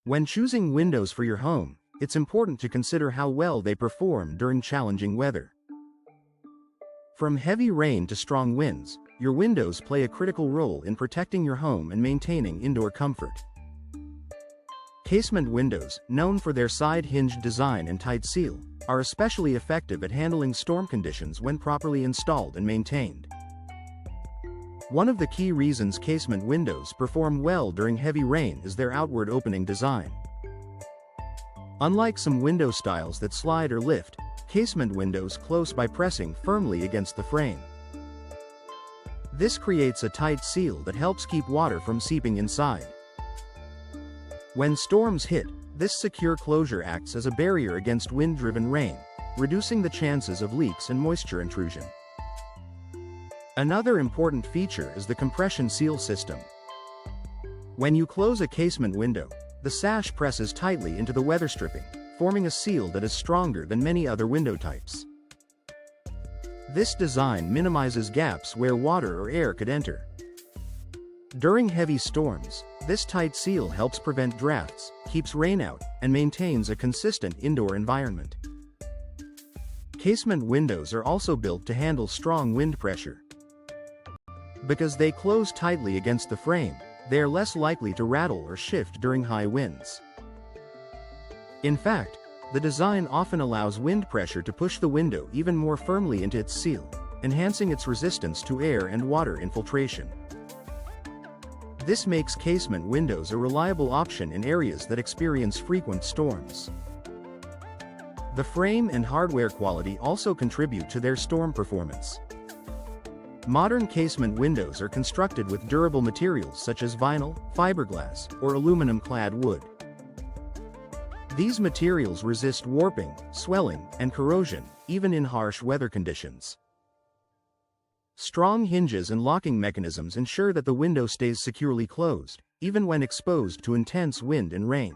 When choosing windows for your home, it's important to consider how well they perform during challenging weather. From heavy rain to strong winds, your windows play a critical role in protecting your home and maintaining indoor comfort. Casement windows, known for their side-hinged design and tight seal, are especially effective at handling storm conditions when properly installed and maintained. One of the key reasons casement windows perform well during heavy rain is their outward opening design. Unlike some window styles that slide or lift, casement windows close by pressing firmly against the frame. This creates a tight seal that helps keep water from seeping inside. When storms hit, this secure closure acts as a barrier against wind-driven rain, reducing the chances of leaks and moisture intrusion. Another important feature is the compression seal system. When you close a casement window, the sash presses tightly into the weather stripping, forming a seal that is stronger than many other window types. This design minimizes gaps where water or air could enter. During heavy storms, this tight seal helps prevent drafts, keeps rain out, and maintains a consistent indoor environment. Casement windows are also built to handle strong wind pressure. Because they close tightly against the frame, they are less likely to rattle or shift during high winds. In fact, the design often allows wind pressure to push the window even more firmly into its seal, enhancing its resistance to air and water infiltration. This makes casement windows a reliable option in areas that experience frequent storms. The frame and hardware quality also contribute to their storm performance. Modern casement windows are constructed with durable materials such as vinyl, fiberglass, or aluminum-clad wood. These materials resist warping, swelling, and corrosion, even in harsh weather conditions. Strong hinges and locking mechanisms ensure that the window stays securely closed, even when exposed to intense wind and rain.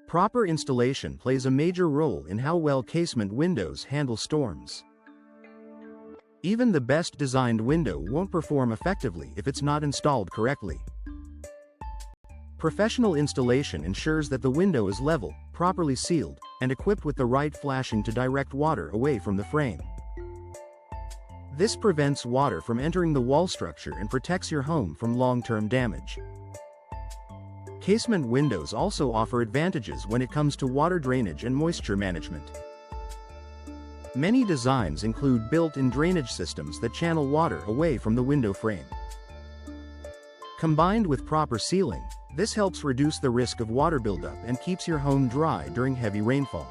Proper installation plays a major role in how well casement windows handle storms. Even the best designed window won't perform effectively if it's not installed correctly. Professional installation ensures that the window is level, properly sealed, and equipped with the right flashing to direct water away from the frame. This prevents water from entering the wall structure and protects your home from long-term damage. Casement windows also offer advantages when it comes to water drainage and moisture management. Many designs include built-in drainage systems that channel water away from the window frame. Combined with proper sealing, this helps reduce the risk of water buildup and keeps your home dry during heavy rainfall.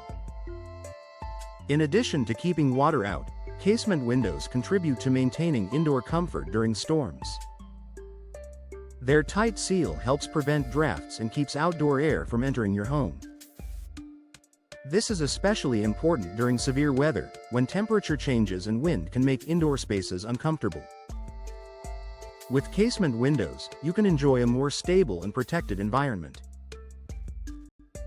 In addition to keeping water out, casement windows contribute to maintaining indoor comfort during storms. Their tight seal helps prevent drafts and keeps outdoor air from entering your home. This is especially important during severe weather, when temperature changes and wind can make indoor spaces uncomfortable. With casement windows, you can enjoy a more stable and protected environment.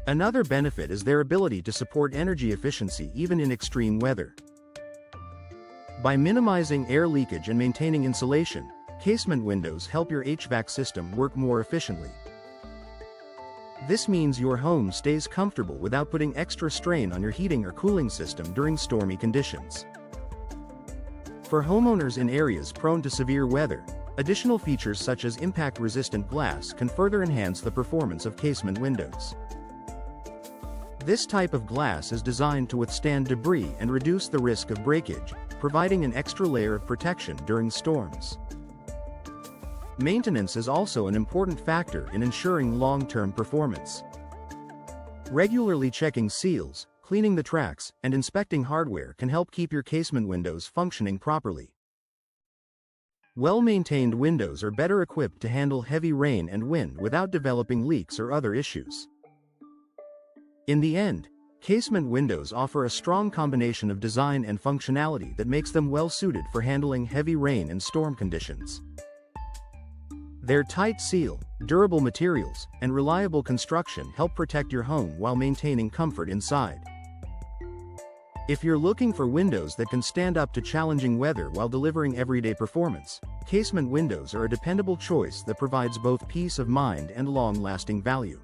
Another benefit is their ability to support energy efficiency even in extreme weather. By minimizing air leakage and maintaining insulation, casement windows help your HVAC system work more efficiently. This means your home stays comfortable without putting extra strain on your heating or cooling system during stormy conditions. For homeowners in areas prone to severe weather, additional features such as impact-resistant glass can further enhance the performance of casement windows. This type of glass is designed to withstand debris and reduce the risk of breakage, providing an extra layer of protection during storms. Maintenance is also an important factor in ensuring long-term performance. Regularly checking seals, cleaning the tracks, and inspecting hardware can help keep your casement windows functioning properly. Well-maintained windows are better equipped to handle heavy rain and wind without developing leaks or other issues. In the end, casement windows offer a strong combination of design and functionality that makes them well-suited for handling heavy rain and storm conditions. Their tight seal, durable materials, and reliable construction help protect your home while maintaining comfort inside. If you're looking for windows that can stand up to challenging weather while delivering everyday performance, casement windows are a dependable choice that provides both peace of mind and long-lasting value.